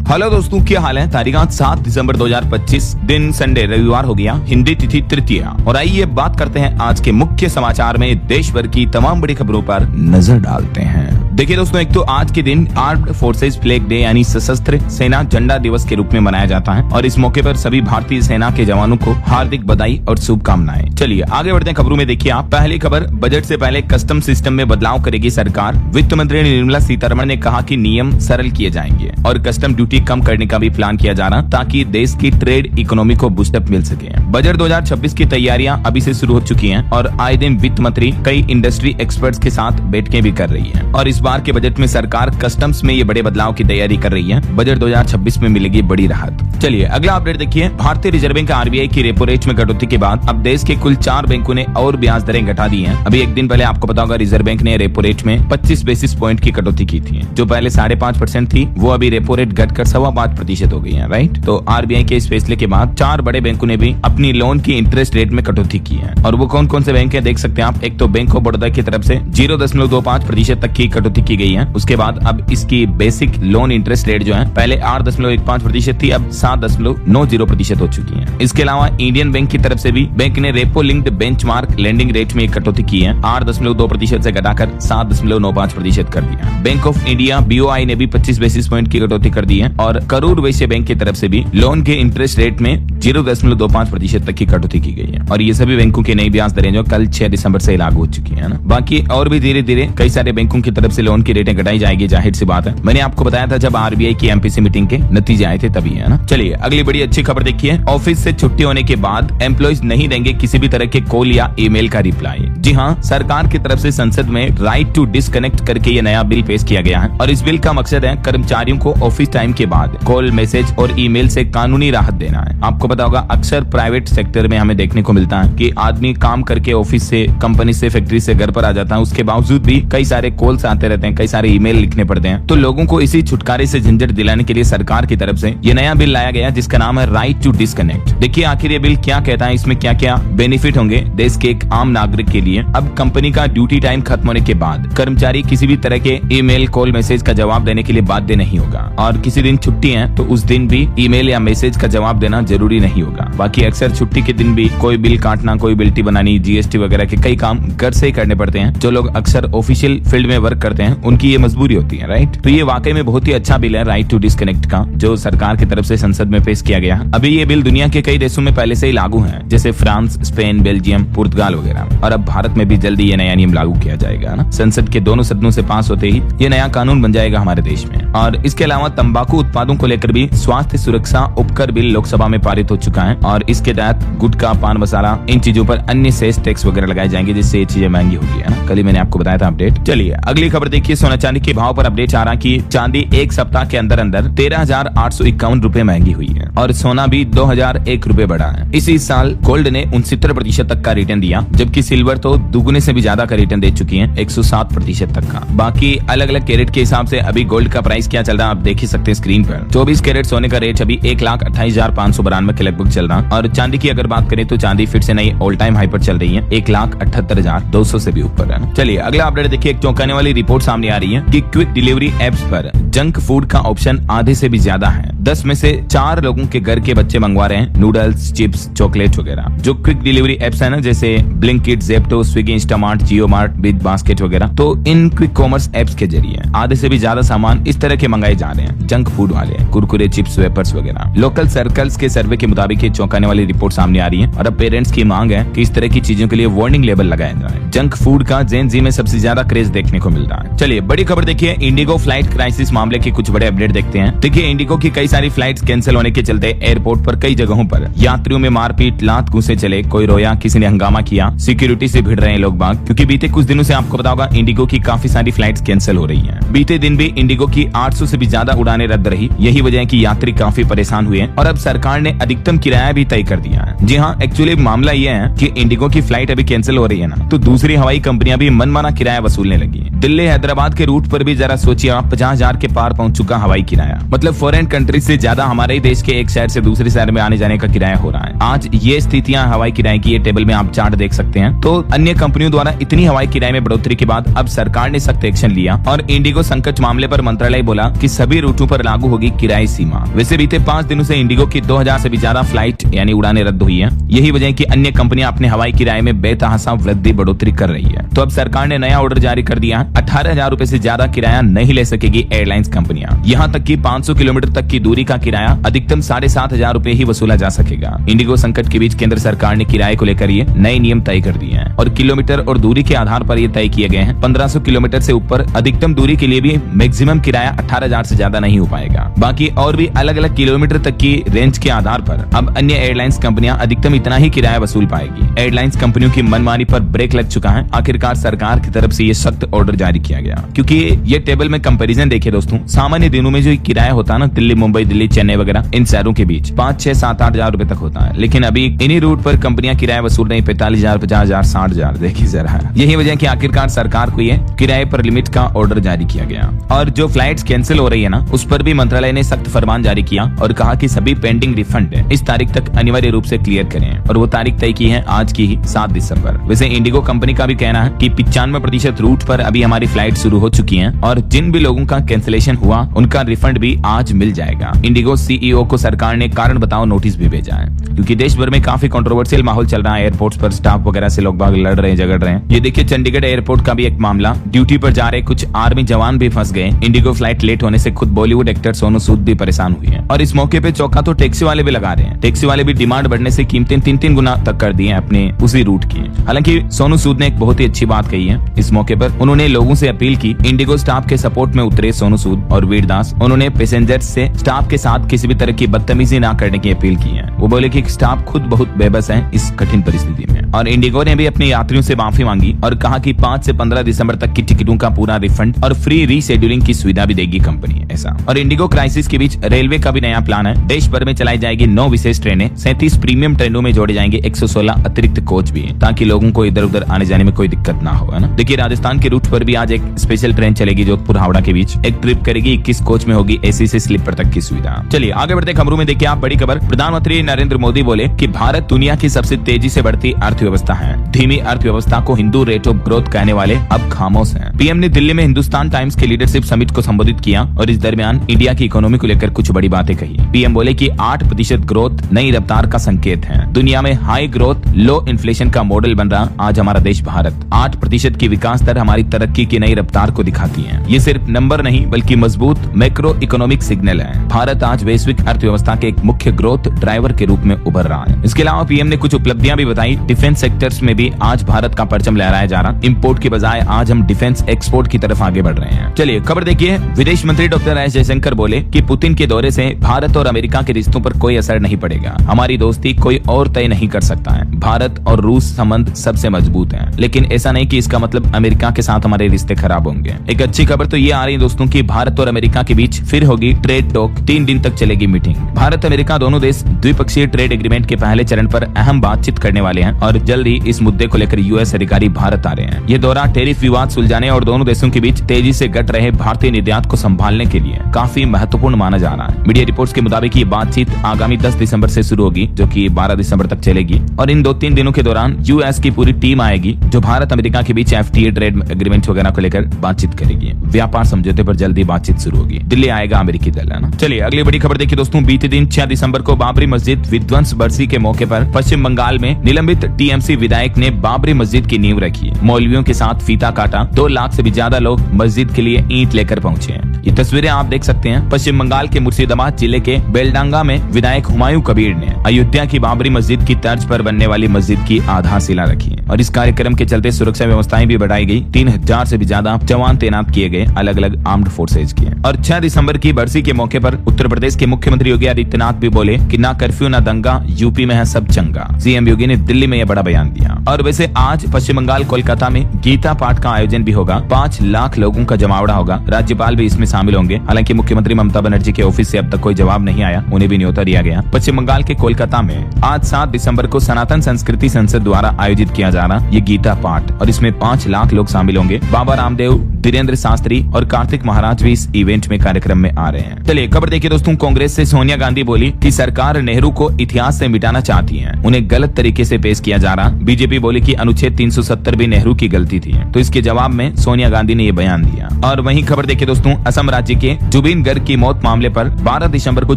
Hello दोस्तों, क्या हाल है। तारीख 7 दिसंबर 2025, दिन संडे रविवार हो गया, हिंदी तिथि तृतीया। और आइए बात करते हैं आज के मुख्य समाचार में देश भर की तमाम बड़ी खबरों पर नजर डालते हैं। देखिए दोस्तों, एक तो आज के दिन आर्म्ड फोर्सेज फ्लैग डे यानी सशस्त्र सेना झंडा दिवस के रूप में मनाया जाता है और इस मौके पर सभी भारतीय सेना के जवानों को हार्दिक बधाई और शुभकामनाएं। चलिए आगे बढ़ते हैं खबरों में। देखिए आप, पहली खबर, बजट से पहले कस्टम सिस्टम में बदलाव करेगी सरकार। वित्त मंत्री निर्मला सीतारमण ने कहा कि नियम सरल किए जाएंगे और कस्टम ड्यूटी कम करने का भी प्लान किया जा रहा ताकि देश की ट्रेड इकोनॉमी को बूस्टअप मिल सके। बजट 2026 की तैयारियां अभी से शुरू हो चुकी हैं और आए दिन वित्त मंत्री कई इंडस्ट्री एक्सपर्ट्स के साथ बैठकें भी कर रही है और इस बार के बजट में सरकार कस्टम्स में ये बड़े बदलाव की तैयारी कर रही है। बजट 2026 में मिलेगी बड़ी राहत। चलिए अगला अपडेट देखिए। भारतीय रिजर्व बैंक आरबीआई की रेपो रेट में कटौती के बाद अब देश के कुल 4 बैंकों ने और ब्याज दरें घटा दी हैं। अभी एक दिन पहले आपको पता होगा, रिजर्व बैंक ने रेपो रेट में 25 बेसिस पॉइंट की कटौती की थी। जो पहले 5.5% थी वो अभी रेपो रेट घटकर 5.25% हो गई है। राइट, तो आरबीआई के इस फैसले के बाद 4 बड़े बैंकों ने भी अपनी लोन की इंटरेस्ट रेट में कटौती की है। और वो कौन कौन से बैंक है देख सकते हैं आप। एक तो बैंक ऑफ बड़ौदा की तरफ से 0.25% तक की कटौती की गई है। उसके बाद अब इसकी बेसिक लोन इंटरेस्ट रेट जो है पहले 8.15% थी, अब 7.90% हो चुकी है। इसके अलावा इंडियन बैंक की तरफ से भी बैंक ने repo linked benchmark lending rate में कटौती की है। 8.2% से घटाकर 7.95% कर दिया। बैंक ऑफ इंडिया बीओआई ने भी 25 बेसिस पॉइंट की कटौती कर दी है और करूर वैश्य बैंक की तरफ से भी लोन के इंटरेस्ट रेट में 0.25% तक की कटौती की गई है। और ये सभी बैंकों की नई ब्याज दरें जो कल 6 दिसंबर से लागू हो चुकी है ना। बाकी और भी धीरे धीरे कई सारे बैंकों की तरफ से लोन की रेटें घटाई जाएगी, जाहिर सी बात है। मैंने आपको बताया था जब आरबीआई की एमपीसी मीटिंग के नतीजे आए थे तभी, है ना। चलिए अगली बड़ी अच्छी खबर देखिए। ऑफिस से छुट्टी होने के बाद एम्प्लॉइज नहीं देंगे किसी भी तरह के कॉल या ईमेल का रिप्लाई। जी हाँ, सरकार की तरफ से संसद में राइट टू डिस्कनेक्ट करके ये नया बिल पेश किया गया है और इस बिल का मकसद है कर्मचारियों को ऑफिस टाइम के बाद कॉल, मैसेज और ईमेल से कानूनी राहत देना है। आपको पता होगा, अक्सर प्राइवेट सेक्टर में हमें देखने को मिलता है कि आदमी काम करके ऑफिस से, कंपनी से, फैक्ट्री से घर पर आ जाता है, उसके बावजूद भी कई सारे कॉल्स आते रहते हैं, कई सारे ईमेल लिखने पड़ते हैं। तो लोगों को इसी छुटकारे से झंझट दिलाने के लिए सरकार की तरफ से ये नया बिल लाया गया जिसका नाम है राइट टू डिस्कनेक्ट। देखिए आखिर ये बिल क्या कहता है, इसमें क्या क्या बेनिफिट होंगे देश के एक आम नागरिक के लिए। अब कंपनी का ड्यूटी टाइम खत्म होने के बाद कर्मचारी किसी भी तरह के ईमेल, कॉल, मैसेज का जवाब देने के लिए बाध्य नहीं होगा और किसी दिन छुट्टी है तो उस दिन भी ईमेल या मैसेज का जवाब देना जरूरी नहीं होगा। बाकी अक्सर छुट्टी के दिन भी कोई बिल काटना, कोई बिल्टी बनानी, जीएसटी वगैरह के कई काम घर से ही करने पड़ते हैं। जो लोग अक्सर ऑफिशियल फील्ड में वर्क करते हैं उनकी ये मजबूरी होती है। राइट, तो ये वाकई में बहुत ही अच्छा बिल है राइट टू डिस्कनेक्ट का, जो सरकार की तरफ से संसद में पेश किया गया। अभी ये बिल दुनिया के कई देशों में पहले से ही लागू है, जैसे फ्रांस, स्पेन, बेल्जियम, पुर्तगाल वगैरह। और अब भारत में भी जल्दी ये नया नियम लागू किया जाएगा ना। संसद के दोनों सदनों से पास होते ही ये नया कानून बन जाएगा हमारे देश में। और इसके अलावा तंबाकू उत्पादों को लेकर भी स्वास्थ्य सुरक्षा उपकर बिल लोकसभा में पारित हो चुका है और इसके तहत गुटखा, पान मसाला, इन चीजों पर अन्य सेस टैक्स वगैरह लगाए जाएंगे, जिससे ये चीजें महंगी होगी, है ना। कल ही मैंने आपको बताया था अपडेट। चलिए अगली खबर देखिए। सोना चांदी के भाव पर अपडेट आ रहा कि चांदी एक सप्ताह के अंदर 13,851 रुपए महंगी हुई है और सोना भी 2,001 रुपए बढ़ा है। इसी साल गोल्ड ने 69% तक का रिटर्न दिया, जबकि सिल्वर तो दुगने से भी ज्यादा का रिटर्न दे चुकी है, 107% तक का। बाकी अलग अलग कैरेट के हिसाब से अभी गोल्ड का प्राइस क्या चल रहा है आप देख ही सकते हैं स्क्रीन पर। 24 कैरेट सोने का रेट अभी 1,28,592 के लगभग चल रहा है और चांदी की अगर बात करें तो चांदी फिर से नई ऑल टाइम हाई पर चल रही है, 1,78,200 से भी ऊपर है। चलिए अगला अपडेट देखिए। एक चौंकाने वाली रिपोर्ट सामने आ रही है कि क्विक डिलीवरी एप्स पर जंक फूड का ऑप्शन आधे से भी ज्यादा है। 10 में से 4 लोगों के घर के बच्चे मंगवा रहे हैं नूडल्स, चिप्स, चॉकलेट वगैरह। जो क्विक डिलीवरी एप्स है ना, जैसे ब्लिंकिट, जेप्टो, स्विगी, इंस्टामार्ट, जियो मार्ट, बिग बास्केट वगैरह, तो इन क्विक कॉमर्स एप्स के जरिए आधे से भी ज्यादा सामान इस तरह के मंगाए जा रहे हैं, जंक फूड वाले, कुरकुरे, चिप्स, वेपर्स वगैरह। लोकल सर्कल्स के सर्वे के मुताबिक ये चौंकाने वाली रिपोर्ट सामने आ रही है और अब पेरेंट्स की मांग है कि इस तरह की चीजों के लिए वार्निंग लेबल लगाया जाए। जंक फूड का जेन जी में सबसे ज्यादा क्रेज देखने को मिल रहा है। चलिए बड़ी खबर देखिए। इंडिगो फ्लाइट क्राइसिस मामले के कुछ बड़े अपडेट देखते हैं। देखिए इंडिगो की कई सारी फ्लाइट्स कैंसिल होने के चलते एयरपोर्ट पर कई जगहों पर यात्रियों में मारपीट, लात घूंसे चले, कोई रोया, किसी ने हंगामा किया, सिक्योरिटी से भिड़ रहे हैं लोग बाग, क्योंकि बीते कुछ दिनों से आपको पता होगा इंडिगो की काफी सारी फ्लाइट्स कैंसिल हो रही हैं। बीते दिन भी इंडिगो की 800 से भी ज्यादा उड़ानें रद्द रही। यही वजह है कि यात्री काफी परेशान हुए और अब सरकार ने अधिकतम किराया भी तय कर दिया है। जी हाँ, एक्चुअली मामला यह है कि इंडिगो की फ्लाइट अभी कैंसिल हो रही है ना, तो दूसरी हवाई कंपनियां भी मनमाना किराया वसूलने लगी। दिल्ली हैदराबाद के रूट पर भी जरा सोचिए आप, 50,000 के पार पहुंच चुका हवाई किराया। मतलब फॉरेन कंट्री से ज्यादा हमारे ही देश के एक शहर से दूसरे शहर में आने जाने का किराया हो रहा है। आज ये स्थितियां हवाई किराए की, ये टेबल में आप चार्ट देख सकते हैं। तो अन्य कंपनियों द्वारा इतनी हवाई किराए में बढ़ोतरी के बाद अब सरकार ने सख्त एक्शन लिया और इंडिगो संकट मामले पर मंत्रालय बोला कि सभी रूटों पर लागू होगी किराए सीमा। वैसे बीते 5 दिनों से इंडिगो की 2000 से भी ज्यादा फ्लाइट यानी उड़ानें रद्द हुई है। यही वजह है कि अन्य कंपनियां अपने हवाई किराए में बेतहाशा वृद्धि बढ़ोतरी कर रही है। तो अब सरकार ने नया ऑर्डर जारी कर दिया है। 18,000 रुपए से ज्यादा किराया नहीं ले सकेगी एयरलाइंस कंपनियां। यहाँ तक कि 500 किलोमीटर तक की दूरी का किराया अधिकतम 7,500 रुपए ही वसूला जा सकेगा। इंडिगो संकट के बीच केंद्र सरकार ने किराए को लेकर ये नए नियम तय कर दिए हैं और किलोमीटर और दूरी के आधार पर ये तय किए गए हैं। 1500 किलोमीटर से ऊपर अधिकतम दूरी के लिए भी मैक्सिमम किराया 18,000 से ज्यादा नहीं हो पाएगा। बाकी और भी अलग अलग किलोमीटर तक की रेंज के आधार पर अब अन्य एयरलाइंस कंपनियां अधिकतम इतना ही किराया वसूल पाएगी। एयरलाइंस कंपनियों की मनमानी पर ब्रेक लग चुका है। आखिरकार सरकार की तरफ से ये सख्त ऑर्डर जारी किया गया, क्योंकि ये टेबल में कंपैरिजन देखिए दोस्तों, सामान्य दिनों में जो किराया होता है ना दिल्ली, मुंबई, दिल्ली, चेन्नई वगैरह इन शहरों के बीच 5, 6, 7, 8,000 रुपए तक होता है। लेकिन अभी इन्हीं रूट पर कंपनियां किराया वसूल रही 45,000, 50,000, 60,000। देखिए जरा, यही वजह कि आखिरकार सरकार को ये किराए पर लिमिट का ऑर्डर जारी किया गया। और जो फ्लाइट्स कैंसिल हो रही है ना, उस पर भी मंत्रालय ने सख्त फरमान जारी किया और कहा कि सभी पेंडिंग रिफंड इस तारीख तक अनिवार्य रूप से क्लियर करें। और वो तारीख तय की है आज की ही 7 दिसंबर। वैसे इंडिगो कंपनी का भी कहना है कि 95% रूट पर अभी हमारी फ्लाइट शुरू हो चुकी हैं और जिन भी लोगों का कैंसिलेशन हुआ उनका रिफंड भी आज मिल जाएगा। इंडिगो सीईओ को सरकार ने कारण बताओ नोटिस भी भेजा है, क्योंकि देश भर में काफी कंट्रोवर्शियल माहौल चल रहा है। एयरपोर्ट्स पर स्टाफ वगैरह से लोग बाग लड़ रहे हैं, झगड़ रहे हैं। ये देखिए चंडीगढ़ एयरपोर्ट का भी एक मामला, ड्यूटी पर जा रहे कुछ आर्मी जवान भी फंस गए। इंडिगो फ्लाइट लेट होने से खुद बॉलीवुड एक्टर सोनू सूद भी परेशान हुए हैं। और इस मौके पे चौका तो टैक्सी वाले भी लगा रहे हैं। टैक्सी वाले भी डिमांड बढ़ने से कीमतें 3-3 गुना तक कर दी हैं अपने उसी रूट की। हालांकि सोनू सूद ने एक बहुत ही अच्छी बात कही है इस मौके पर। उन्होंने लोगों से अपील की। इंडिगो स्टाफ के सपोर्ट में उतरे सोनू सूद और वीरदास। उन्होंने पैसेंजर्स से स्टाफ के साथ किसी भी तरह की बदतमीजी ना करने की अपील की है। वो बोले कि स्टाफ खुद बहुत बेबस है इस कठिन परिस्थिति में। और इंडिगो ने भी अपने यात्रियों से माफी मांगी और कहा कि 5 से 15 दिसंबर तक की टिकटों का पूरा रिफंड और फ्री रीशेड्यूलिंग की सुविधा भी देगी कंपनी ऐसा। और इंडिगो क्राइसिस के बीच रेलवे का भी नया प्लान है। देश भर में चलाई जाएगी 9 विशेष ट्रेनें। 37 प्रीमियम ट्रेनों में जोड़े जाएंगे 116 अतिरिक्त कोच भी, ताकि लोगों को इधर उधर आने जाने में कोई दिक्कत ना हो, है ना। देखिए राजस्थान के रूट पर भी आज एक स्पेशल ट्रेन चलेगी जोधपुर हावड़ा के बीच। एक ट्रिप करेगी 21 कोच में होगी एसी से स्लीपर तक की सुविधा। चलिए आगे बढ़ते खबरों में देखिए आप बड़ी खबर। प्रधानमंत्री नरेंद्र मोदी बोले कि भारत दुनिया की सबसे तेजी से बढ़ती अर्थव्यवस्था है। धीमी अर्थव्यवस्था को हिंदू रेट ऑफ ग्रोथ कहने वाले अब खामोश हैं। पीएम ने दिल्ली में हिंदुस्तान टाइम्स के लीडरशिप समिट को संबोधित किया और इस दरमियान इंडिया की इकोनॉमी को लेकर कुछ बड़ी बातें कही। पीएम बोले कि 8% ग्रोथ नई रफ्तार का संकेत है। दुनिया में हाई ग्रोथ लो इन्फ्लेशन का मॉडल बन रहा आज हमारा देश भारत। 8% की विकास दर हमारी तरक्की की नई रफ्तार को दिखाती है। ये सिर्फ नंबर नहीं बल्कि मजबूत मैक्रो इकोनॉमिक सिग्नल है। भारत आज वैश्विक अर्थव्यवस्था के एक मुख्य ग्रोथ ड्राइवर के रूप में उभर रहा है। इसके अलावा पीएम ने कुछ उपलब्धियां भी बताई। डिफेंस सेक्टर्स में भी आज भारत का परचम लहराया जा रहा। इंपोर्ट की बजाय आज हम डिफेंस एक्सपोर्ट की तरफ आगे बढ़ रहे हैं। चलिए खबर देखिए। विदेश मंत्री डॉक्टर एस जयशंकर बोले कि पुतिन के दौरे से भारत और अमेरिका के रिश्तों पर कोई असर नहीं पड़ेगा। हमारी दोस्ती कोई और तय नहीं कर सकता है। भारत और रूस संबंध सबसे मजबूत है, लेकिन ऐसा नहीं कि इसका मतलब अमेरिका के साथ हमारे रिश्ते खराब होंगे। एक अच्छी खबर तो ये आ रही है दोस्तों कि भारत और अमेरिका के बीच फिर होगी ट्रेड टॉक। 3 दिन तक चलेगी मीटिंग। भारत अमेरिका दोनों देश द्विपक्षीय ट्रेड एग्रीमेंट के पहले चरण पर अहम बातचीत करने वाले हैं और जल्द ही इस मुद्दे को लेकर यूएस अधिकारी भारत आ रहे हैं। ये दौरा टैरिफ विवाद सुलझाने और दोनों देशों के बीच तेजी से घट रहे भारतीय निर्यात को संभालने के लिए काफी महत्वपूर्ण माना जा रहा है। मीडिया रिपोर्ट्स के मुताबिक ये बातचीत आगामी 10 दिसंबर से शुरू होगी, जो कि 12 दिसंबर तक चलेगी। और इन 2-3 दिनों के दौरान यूएस की पूरी टीम आएगी, जो भारत अमेरिका के बीच एफटीए ट्रेड एग्रीमेंट वगैरह को लेकर बातचीत करेगी। व्यापार समझौते पर जल्दी बातचीत शुरू होगी। दिल्ली आएगा अमेरिकी दल, है ना। चलिए अगली बड़ी खबर देखिए दोस्तों। बीते दिन 6 दिसंबर को बाबरी मस्जिद विध्वंस बरसी के मौके पर पश्चिम बंगाल में निलंबित टीएमसी विधायक ने बाबरी मस्जिद की नींव रखी। मौलवियों के साथ फीता काटा। 2 लाख से भी ज्यादा लोग मस्जिद के लिए ईंट लेकर पहुंचे हैं। ये तस्वीरें आप देख सकते हैं। पश्चिम बंगाल के मुर्शिदाबाद जिले के बेलडांगा में विधायक हुमायूं कबीर ने अयोध्या की बाबरी मस्जिद की तर्ज पर बनने वाली मस्जिद की आधारशिला रखी और इस कार्यक्रम के चलते सुरक्षा व्यवस्थाएं भी बढ़ाई गई। 3000 से भी ज्यादा जवान तैनात किए गए अलग अलग आर्म्ड फोर्सेज के। और 6 दिसंबर की बरसी के मौके पर उत्तर प्रदेश के मुख्यमंत्री योगी आदित्यनाथ भी बोले कि ना कर्फ्यू ना दंगा, यूपी में है सब चंगा। सीएम योगी ने दिल्ली में यह बड़ा बयान दिया। और वैसे आज पश्चिम बंगाल कोलकाता में गीता पाठ का आयोजन भी होगा। 5 लाख लोगों का जमावड़ा होगा। राज्यपाल भी इसमें शामिल होंगे। हालांकि मुख्यमंत्री ममता बनर्जी के ऑफिस से अब तक कोई जवाब नहीं आया, उन्हें भी न्योता दिया गया। पश्चिम बंगाल के कोलकाता में आज 7 दिसंबर को सनातन संस्कृति संसद द्वारा आयोजित किया जा रहा ये गीता पाठ, और इसमें 5 लाख लोग शामिल होंगे। बाबा रामदेव, धीरेन्द्र शास्त्री और कार्तिक महाराज भी इस इवेंट में कार्यक्रम में आ रहे हैं। चलिए खबर देखिए दोस्तों, कांग्रेस से सोनिया गांधी बोली कि सरकार नेहरू को इतिहास से मिटाना चाहती है, उन्हें गलत तरीके से पेश किया जा रहा। बीजेपी बोली कि अनुच्छेद 370 भी नेहरू की गलती थी, तो इसके जवाब में सोनिया गांधी ने ये बयान दिया। और वहीं खबर देखिए दोस्तों, असम राज्य के जुबिन गर्ग की मौत मामले पर 12 दिसंबर को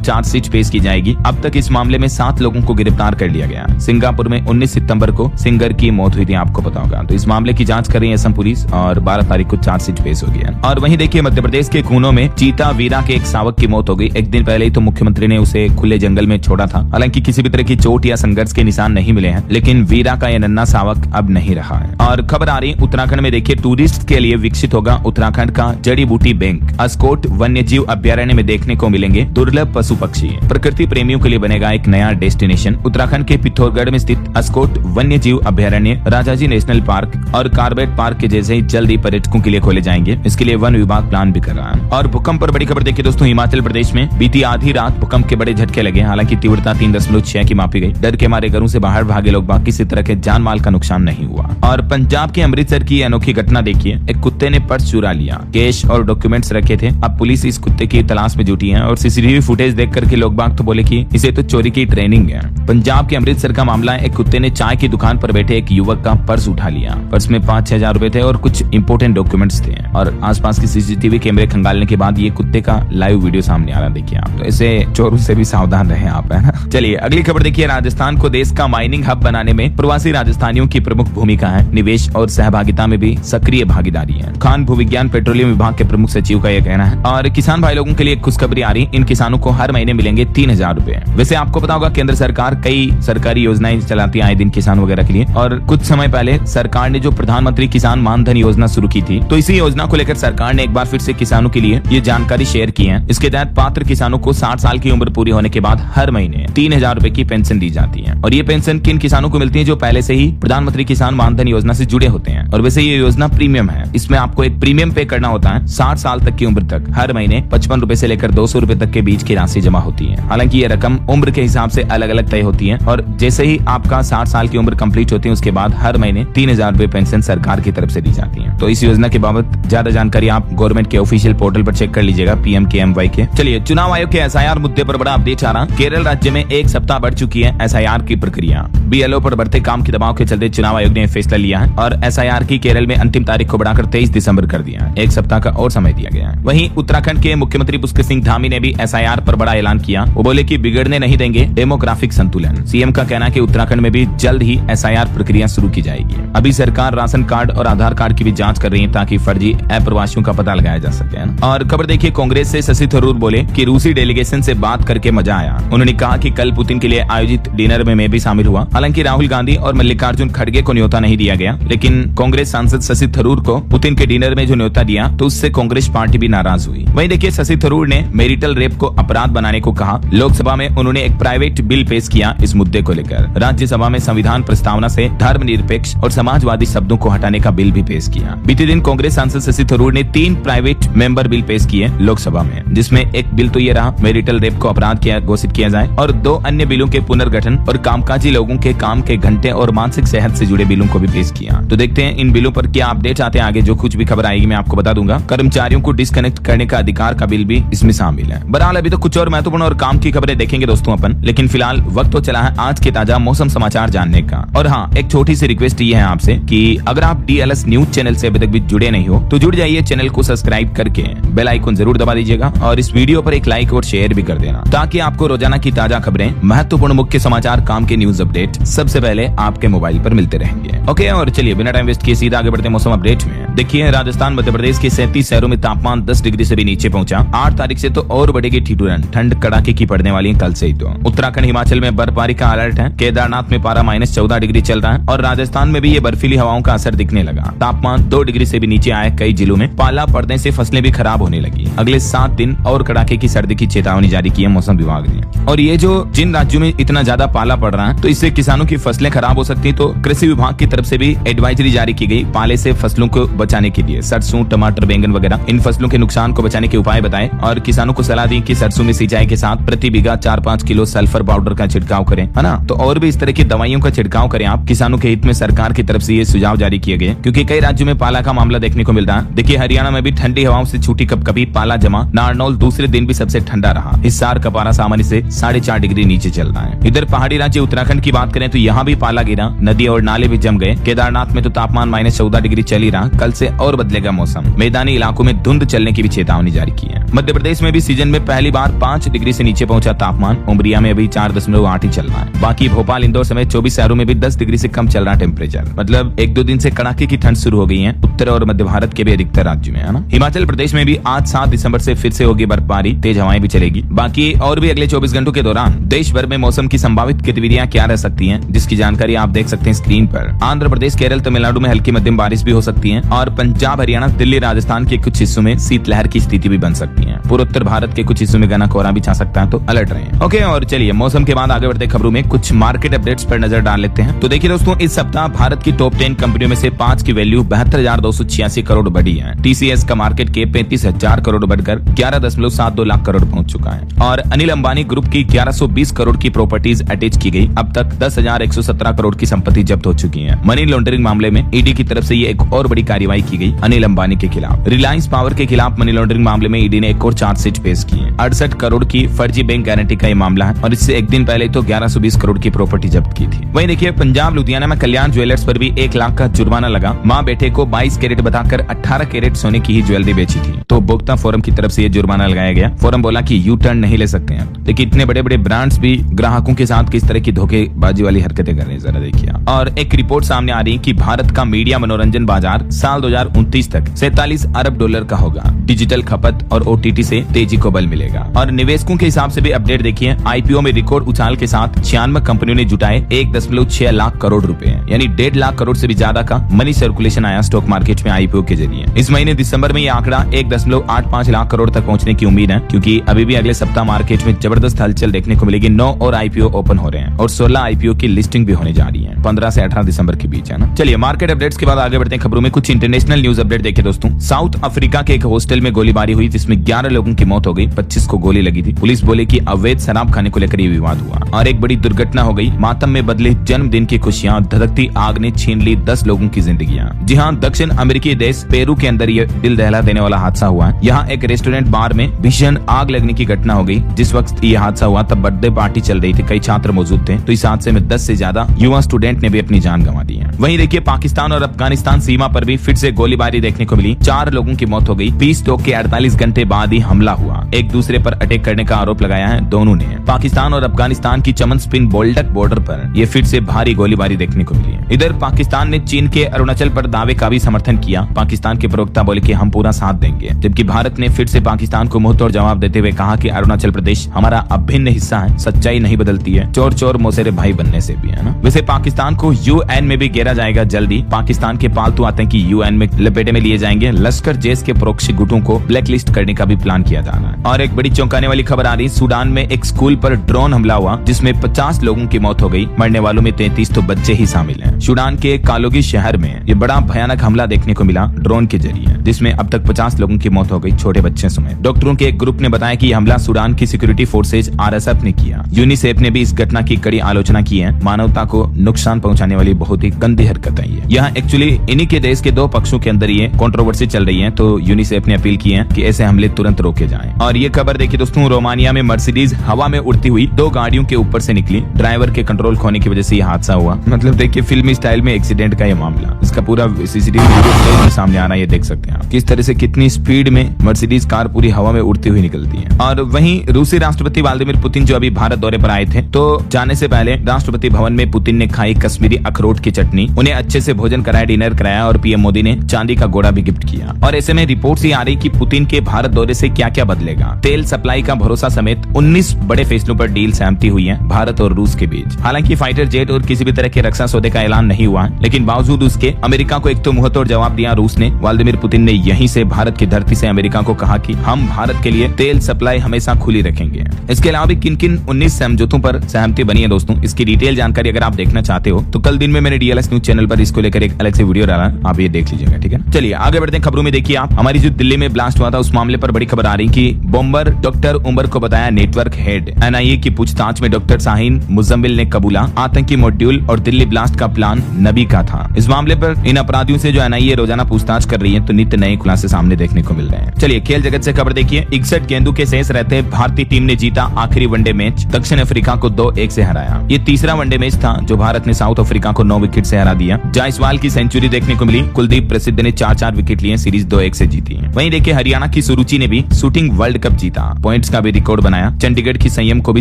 चार्जशीट पेश की जाएगी। अब तक इस मामले में 7 लोगों को गिरफ्तार कर लिया गया। सिंगापुर में 19 सितंबर को सिंगर की मौत हुई थी, आपको पता होगा। तो इस मामले की जांच कर रही है असम पुलिस और 12 तारीख को चार्जशीट पेश हो गया। और वहीं देखिए मध्य प्रदेश के खूनो में चीता वीरा के एक शावक की मौत हो गई। एक दिन पहले ही तो मुख्यमंत्री ने उसे खुले जंगल में छोड़ा था। हालांकि किसी भी तरह की चोट या संघर्ष के निशान नहीं मिले हैं, लेकिन वीरा का यह नन्हा शावक अब नहीं रहा है। और खबर आ रही है उत्तराखंड में, देखिए टूरिस्ट के लिए विकसित होगा उत्तराखंड का जड़ी बूटी बैंक। अस्कोट वन्य जीव अभ्यारण्य में देखने को मिलेंगे दुर्लभ पशु पक्षी। प्रकृति प्रेमियों के लिए बनेगा एक नया डेस्टिनेशन। उत्तराखंड के पिथौरागढ़ में स्थित अस्कोट वन्य जीव अभ्यारण्य, राजाजी नेशनल पार्क और कार्बेट पार्क के जैसे ही जल्द ही पर्यटकों के लिए खोले जाएंगे। इसके लिए वन विभाग प्लान भी कर रहा है। और भूकंप पर बड़ी खबर देखिए दोस्तों, हिमाचल प्रदेश में बीती आधी रात भूकंप के बड़े झटके लगे। हालांकि तीव्रता 3.6 की मापी गई। डर के मारे घरों से बाहर भागे लोग, बाकी किसी तरह के जान माल का नुकसान नहीं हुआ। और पंजाब के अमृतसर की अनोखी घटना देखिए, एक कुत्ते ने पर्स चुरा लिया, कैश और डॉक्यूमेंट्स रखे थे। अब पुलिस इस कुत्ते की तलाश में जुटी है और सीसीटीवी फुटेज देख करके लोग बाग तो बोले कि इसे तो चोरी की ट्रेनिंग है। पंजाब के अमृतसर का मामला है, एक कुत्ते ने चाय की दुकान पर बैठे एक युवक का पर्स उठा लिया। पर्स में 5-6 हजार रुपए थे और कुछ इंपोर्टेंट डॉक्यूमेंट्स थे। और आसपास के सीसीटीवी कैमरे खंगालने के बाद ये कुत्ते का लाइव वीडियो सामने आ रहा, देखिए आप। तो ऐसे चोरों से भी सावधान रहे आप, है ना। चलिए अगली खबर देखिए, राजस्थान को देश का माइनिंग हब बनाने में प्रवासी राजस्थानियों की प्रमुख भूमिका है। निवेश और सहभागिता में भी सक्रिय भागीदारी है। खान भूविज्ञान पेट्रोलियम विभाग के प्रमुख सचिव का यह कहना है। और किसान भाई लोगों के लिए खुशखबरी आ रही, इन किसानों को हर महीने मिलेंगे 3000 रुपए। वैसे आपको पता होगा केंद्र सरकार कई सरकारी योजनाएं चलाती है आए दिन किसान वगैरह के लिए। और कुछ समय पहले सरकार ने जो प्रधानमंत्री किसान मान धन योजना शुरू की थी, तो इसी योजना को लेकर सरकार ने एक बार फिर से किसानों के लिए ये जानकारी शेयर की है। इसके तहत पात्र किसानों को 60 साल की उम्र पूरी होने के बाद हर महीने 3000 रुपए की पेंशन दी जाती है। और ये पेंशन किन किसानों को मिलती है? जो पहले से ही प्रधानमंत्री किसान मान धन योजना से जुड़े होते हैं। और वैसे ये योजना प्रीमियम है, इसमें आपको एक प्रीमियम पे करना होता है। 60 साल तक की उम्र तक हर महीने 55 रुपए से लेकर 200 रुपए तक के बीच की राशि जमा होती है। हालांकि ये रकम उम्र के हिसाब से अलग अलग तय होती है। और जैसे ही आपका 60 साल की उम्र कंप्लीट होती है, उसके बाद हर महीने 3000 रुपए पेंशन सरकार की तरफ से दी जाती है। तो इस योजना के बाबत ज्यादा जानकारी आप गवर्नमेंट के ऑफिशियल पोर्टल पर चेक कर लीजिएगा, PMKMY के। चलिए चुनाव आयोग के SIR मुद्दे पर बड़ा अपडेट आ रहा। केरल राज्य में एक सप्ताह बढ़ चुकी है SIR की प्रक्रिया। BLO पर बढ़ते काम के दबाव के चलते चुनाव आयोग ने फैसला लिया है और SIR की केरल में अंतिम तारीख को बढ़ाकर 23 दिसंबर कर दिया है। एक सप्ताह का और समय दिया गया है। वहीं उत्तराखंड के मुख्यमंत्री पुष्कर सिंह धामी ने भी SIR पर बड़ा ऐलान किया। वो बोले कि बिगड़ने नहीं देंगे डेमोग्राफिक संतुलन। CM का कहना है कि उत्तराखंड में भी जल्द ही SIR प्रक्रिया शुरू की जाएगी। अभी सरकार राशन कार्ड और आधार कार्ड की भी जांच कर रही है ताकि फर्जी अप्रवासियों का पता लगाया जा सके। और खबर देखिए, कांग्रेस से शशि थरूर बोले कि रूसी डेलीगेशन से बात करके मजा आया। उन्होंने कहा कि कल पुतिन के लिए आयोजित डिनर में मैं भी शामिल हुआ। हालांकि राहुल गांधी और मल्लिकार्जुन खड़गे को न्योता नहीं दिया गया, लेकिन कांग्रेस सांसद शशि थरूर को पुतिन के डिनर में जो न्योता दिया तो उससे कांग्रेस पार्टी भी नाराज हुई। वहीं देखिए, शशि थरूर ने मैरिटल रेप को अपराध बनाने को कहा। लोकसभा में उन्होंने एक प्राइवेट बिल पेश किया इस मुद्दे को लेकर। राज्यसभा में संविधान प्रस्तावना से धर्मनिरपेक्ष और समाजवादी शब्दों को हटाने का बिल भी पेश किया। बीते दिन कांग्रेस सांसद शशि थरूर ने 3 प्राइवेट मेंबर बिल पेश किए लोकसभा में, जिसमें एक बिल तो ये रहा मैरिटल रेप को अपराध घोषित किया जाए और 2 अन्य बिलों के पुनर्गठन और कामकाजी लोगों के काम के घंटे और मानसिक सेहत से जुड़े बिलों को भी पेश किया। तो देखते हैं इन बिलों पर क्या अपडेट आते हैं आगे। जो कुछ भी खबर आएगी मैं आपको बता दूंगा। कर्मचारियों को डिस्कनेक्ट करने का अधिकार का बिल भी इसमें शामिल है। बहरहाल अभी तो कुछ और महत्वपूर्ण और काम की खबरें देखेंगे दोस्तों अपन, लेकिन फिलहाल वक्त तो चला है आज के ताजा मौसम समाचार जानने का। और हाँ, एक छोटी सी रिक्वेस्ट ये है आपसे कि अगर आप DLS न्यूज चैनल से अभी तक भी जुड़े नहीं हो तो जुड़ जाइए, चैनल को सब्सक्राइब करके बेल आइकन जरूर दबा दीजिएगा और इस वीडियो पर एक लाइक और शेयर भी कर देना ताकि आपको रोजाना की ताजा खबरें, महत्वपूर्ण मुख्य समाचार, काम के न्यूज अपडेट सबसे पहले आपके मोबाइल पर मिलते रहेंगे। ओके, और चलिए बिना टाइम वेस्ट किए सीधा आगे बढ़ते मौसम अपडेट में। देखिए, राजस्थान मध्य प्रदेश के 37 शहरों में तापमान 10 डिग्री से भी नीचे पहुंचा। 8 तारीख से तो और बढ़ेगी ठिठुरन, ठंड कड़ाके की पड़ने वाली कल से ही। तो उत्तराखंड हिमाचल में बर्फबारी का अलर्ट है। केदारनाथ में पारा -14 डिग्री चल रहा है और राजस्थान में भी ये बर्फीली हवाओं का असर दिखने लगा। तापमान 2 डिग्री से भी नीचे आया कई जिलों में। पाला पड़ने से फसलें भी खराब होने लगी। अगले 7 दिन और कड़ाके की सर्दी की चेतावनी जारी की है मौसम विभाग ने। और ये जो जिन राज्यों में इतना ज्यादा पाला पड़ रहा है तो इससे किसानों की फसलें खराब हो सकती है। तो कृषि विभाग की तरफ से भी एडवाइजरी जारी की गई पाले से फसलों को बचाने के लिए। सरसों, टमाटर, बैंगन वगैरह इन फसलों के नुकसान को बचाने के उपाय बताए और किसानों को सलाह दी कि सरसों में सिंचाई के साथ प्रति बीघा 4-5 किलो सल्फर पाउडर का छिड़काव करें, है ना। तो और भी इस तरह की दवाइयों का छिड़काव करें आप किसानों के के हित में सरकार की तरफ से ये सुझाव जारी किए गए, क्योंकि कई राज्यों में पाला का मामला देखने को मिल रहा है। देखिए हरियाणा में भी ठंडी हवाओं से छूटी कभी पाला जमा। नारनौल दूसरे दिन भी सबसे ठंडा रहा। हिसार का पारा सामान्य से 4.5 डिग्री नीचे चल रहा है। इधर पहाड़ी राज्य उत्तराखंड की बात करें तो यहाँ भी पाला गिरा, नदी और नाले भी जम गए। केदारनाथ में तो तापमान -14 डिग्री चल ही रहा। कल से और बदलेगा मौसम। मैदानी इलाकों में धुंध चलने की भी चेतावनी जारी की है। मध्य प्रदेश में भी सीजन में पहली बार 5 डिग्री से नीचे पहुंचा तापमान। उमरिया में अभी 4.8 ही चल रहा है। बाकी भोपाल, इंदौर समेत 24 शहरों में भी 10 डिग्री से कम चल रहा टेम्परेचर। मतलब 1-2 दिन से कड़ाके की ठंड शुरू हो गई है उत्तर और मध्य भारत के भी अधिकतर राज्यों में, है ना। हिमाचल प्रदेश में भी आज 7 दिसंबर से फिर से होगी बर्फबारी, तेज हवाएं भी चलेगी। बाकी और भी अगले 24 घंटों के दौरान देश भर में मौसम की संभावित गतिविधियां क्या रह सकती हैं, जिसकी जानकारी आप देख सकते हैं स्क्रीन पर। आंध्र प्रदेश, केरल, तमिलनाडु में हल्की मध्यम बारिश भी हो सकती है और पंजाब, हरियाणा, दिल्ली, राजस्थान के कुछ हिस्सों में शीतलहर की स्थिति भी बन सकती है। पूर्वोत्तर भारत के कुछ हिस्सों में घना कोहरा भी छा सकता है, तो अलर्ट रहें। ओके, और चलिए मौसम के बाद आगे बढ़ते खबरों में कुछ मार्केट अपडेट्स पर नजर डाल लेते हैं। तो देखिए दोस्तों, इस सप्ताह भारत की टॉप 10 कंपनियों में से 5 की वैल्यू 72,286 करोड़ बढ़ी है। TCS का मार्केट कैप 35,000 करोड़ बढ़कर 11.72 लाख करोड़ पहुंच चुका है और अनिल अंबानी ग्रुप की 1120 करोड़ की प्रॉपर्टीज अटैच की गई। अब तक 10,117 करोड़ की संपत्ति जब्त हो चुकी है। मनी लॉन्ड्रिंग मामले में ईडी की तरफ से ये एक और बड़ी कार्रवाई की गई अनिल अंबानी के खिलाफ। रिलायंस पावर के खिलाफ मनी लॉन्ड्रिंग मामले में ईडी ने एक और चार्जशीट पेश की है। 68 करोड़ की फर्जी बैंक गारंटी का ये मामला है और इससे एक दिन पहले तो 1120 करोड़ की प्रॉपर्टी जब्त की थी। वहीं देखिए पंजाब लुधियाना में कल्याण ज्वेलर्स पर भी 1 लाख का जुर्माना लगा। मां बेटे को 22 कैरेट बताकर 18 कैरेट सोने की ही ज्वेलरी बेची थी, तो उपभोक्ता फोरम की तरफ से ये जुर्माना लगाया गया। फोरम बोला कि यू टर्न नहीं ले सकते हैं। देखिए इतने बड़े बड़े ब्रांड्स भी ग्राहकों के साथ किस तरह की धोखेबाजी वाली हरकतें कर रहे हैं, जरा देखिए। और एक रिपोर्ट सामने आ रही है कि भारत का मीडिया मनोरंजन बाजार साल 2029 तक 47 अरब डॉलर का होगा। डिजिटल खपत और OTT से तेजी को बल मिलेगा। और निवेशकों के हिसाब से भी अपडेट देखिए, IPO में रिकॉर्ड उछाल के साथ 96 कंपनियों ने जुटाए 1.6 लाख करोड़ रुपए, यानी 1.5 लाख करोड़ से भी ज्यादा का मनी सर्कुलेशन आया स्टॉक मार्केट में IPO के जरिए। इस महीने दिसंबर में ये आंकड़ा 1.85 लाख करोड़ तक पहुंचने की उम्मीद है, क्योंकि अभी भी अगले सप्ताह मार्केट में जबरदस्त हलचल देखने को मिलेगी। 9 और IPO ओपन हो रहे हैं और 16 IPO की लिस्टिंग भी होने जा रही है 15 से 18 दिसंबर के बीच, है ना। चलिए मार्केट अपडेट्स के बाद आगे बढ़ते हैं खबरों में। कुछ इंटरनेशनल न्यूज अपडेट देखिए दोस्तों। साउथ अफ्रीका के एक हॉस्टल में गोलीबारी हुई जिसमें 11 लोगों की मौत हो गई, 25 को गोली लगी थी। पुलिस बोले कि अवैध शराब खाने को लेकर ये विवाद हुआ और एक बड़ी दुर्घटना हो गई। मातम में बदले जन्मदिन की खुशियां, धधकती आग ने छीन ली 10 लोगों की जिंदगियां। जी हाँ, दक्षिण अमेरिकी देश पेरू के अंदर ये दिल दहला देने वाला हादसा हुआ है। यहाँ एक रेस्टोरेंट बार में भीषण आग लगने की घटना हो गई। जिस वक्त ये हादसा हुआ तब बर्थडे पार्टी चल रही थी, कई छात्र मौजूद थे, तो इस हादसे में 10 से ज्यादा युवा स्टूडेंट ने भी अपनी जान गंवा दी है। वहीं देखिए पाकिस्तान और अफगानिस्तान सीमा पर भी फिर से गोलीबारी देखने को मिली। 4 लोगों की मौत हो गई। 20 लोग के 48 घंटे बाद ही हमला हुआ। एक दूसरे पर अटैक करने का आरोप लगाया है दोनों ने। पाकिस्तान और अफगानिस्तान की चमन स्पिन बोल्डक बॉर्डर पर ये फिर से भारी गोलीबारी देखने को मिली है। इधर पाकिस्तान ने चीन के अरुणाचल पर दावे का भी समर्थन किया। पाकिस्तान के प्रवक्ता बोले कि हम पूरा साथ देंगे, जबकि भारत ने फिर से पाकिस्तान को मुंहतोड़ जवाब देते हुए कहा कि अरुणाचल प्रदेश हमारा अभिन्न हिस्सा है, सच्चाई नहीं बदलती है, चोर चोर मोसेरे भाई बनने से भी, है ना। वैसे पाकिस्तान को UN में भी घेरा जाएगा जल्दी। पाकिस्तान के पालतू आतंकी UN में लपेटे में लिए जाएंगे। लश्कर जैश के प्रोक्सी गुटों को ब्लैकलिस्ट करने का भी प्लान किया जा रहा है। और एक बड़ी चौंकाने वाली खबर आ रही, सूडान में एक स्कूल पर ड्रोन हमला हुआ जिसमें 50 लोगों की मौत हो गई। मरने वालों में 33 तो बच्चे ही शामिल हैं। सूडान के कालोगी शहर में ये बड़ा भयानक हमला देखने को मिला ड्रोन के जरिए, जिसमें अब तक 50 लोगों की मौत हो गई, छोटे बच्चे समेत। डॉक्टरों के एक ग्रुप ने बताया कि हमला सूडान की सिक्योरिटी फोर्सेज RSF ने किया। यूनिसेफ ने भी इस घटना की कड़ी आलोचना की है। मानवता को नुकसान पहुंचाने वाली बहुत ही गंदी हरकत है ये। यहाँ एक्चुअली इन्हीं के देश के 2 पक्षों के अंदर ये कंट्रोवर्सी चल रही है, तो यूनिसेफ ने अपील की है कि ऐसे हमले तुरंत रोके जाएं। और ये खबर देखिए दोस्तों, रोमानिया में मर्सिडीज हवा में उड़ती हुई 2 गाड़ियों के ऊपर से निकली। ड्राइवर के कंट्रोल खोने की वजह से ये हादसा हुआ। मतलब देखिए फिल्मी स्टाइल में एक्सीडेंट का ये मामला, इसका पूरा CCTV वीडियो सामने आ रहा है, ये देख सकते हैं किस तरह से कितनी स्पीड में मर्सिडीज कार पूरी हवा में उड़ती हुई निकलती है। और वहीं रूसी राष्ट्रपति व्लादिमीर पुतिन जो अभी भारत दौरे पर आए थे, तो जाने से पहले राष्ट्रपति भवन में पुतिन ने खाई कश्मीरी अखरोट की चटनी, उन्हें अच्छे से भोजन कराया, डिनर कराया और PM मोदी ने चांदी का घोड़ा भी गिफ्ट किया। और ऐसे में रिपोर्ट्स ही आ रही कि पुतिन के भारत दौरे से क्या क्या बदलेगा। तेल सप्लाई का भरोसा समेत 19 बड़े फैसलों पर डील सहमति हुई है भारत और रूस के बीच। हालांकि फाइटर जेट और किसी भी तरह के रक्षा सौदे का ऐलान नहीं हुआ है, लेकिन बावजूद उसके अमेरिका को एक तो मुंहतोड़ जवाब दिया रूस ने। व्लादिमीर पुतिन ने यहीं से भारत की धरती से अमेरिका को कहा कि हम भारत के लिए तेल सप्लाई हमेशा खुली रखेंगे। इसके अलावा भी किन किन 19 समझौतों पर सहमति बनी है दोस्तों, इसकी डिटेल जानकारी अगर आप देखना चाहते हो तो कल दिन में मैंने DLS न्यूज चैनल पर इसको लेकर एक अलग से वीडियो डाला, आप ये देख लीजिएगा, ठीक है। चलिए आगे बढ़ते हैं खबरों में। देखिए आप, हमारी जो दिल्ली में ब्लास्ट हुआ था उस मामले पर पर बड़ी खबर आ रही कि बॉम्बर डॉक्टर उमर को बताया नेटवर्क हेड। एनआईए की पूछताछ में डॉक्टर शाहीन मुजम्मिल ने कबूला आतंकी मॉड्यूल और दिल्ली ब्लास्ट का प्लान नबी का था। इस मामले पर इन अपराधियों से जो एनआईए रोजाना पूछताछ कर रही है तो नित्य नए खुलासे सामने देखने को मिल रहे हैं। चलिए खेल जगत से खबर देखिए। 61 गेंदों के शेष रहते भारतीय टीम ने जीता आखिरी वनडे मैच, दक्षिण अफ्रीका को 2-1 से हराया। ये तीसरा वनडे मैच था जो भारत ने साउथ अफ्रीका को 9 विकेट से हरा दिया। जायसवाल की सेंचुरी देखने को मिली। कुलदीप प्रसिद्ध ने 4-4 विकेट लिए, सीरीज 2-1 से जीती। वहीं देखिए हरियाणा की सुरुचि ने भी शूटिंग वर्ल्ड कप जीता, पॉइंट्स का भी रिकॉर्ड बनाया। चंडीगढ़ की संयम को भी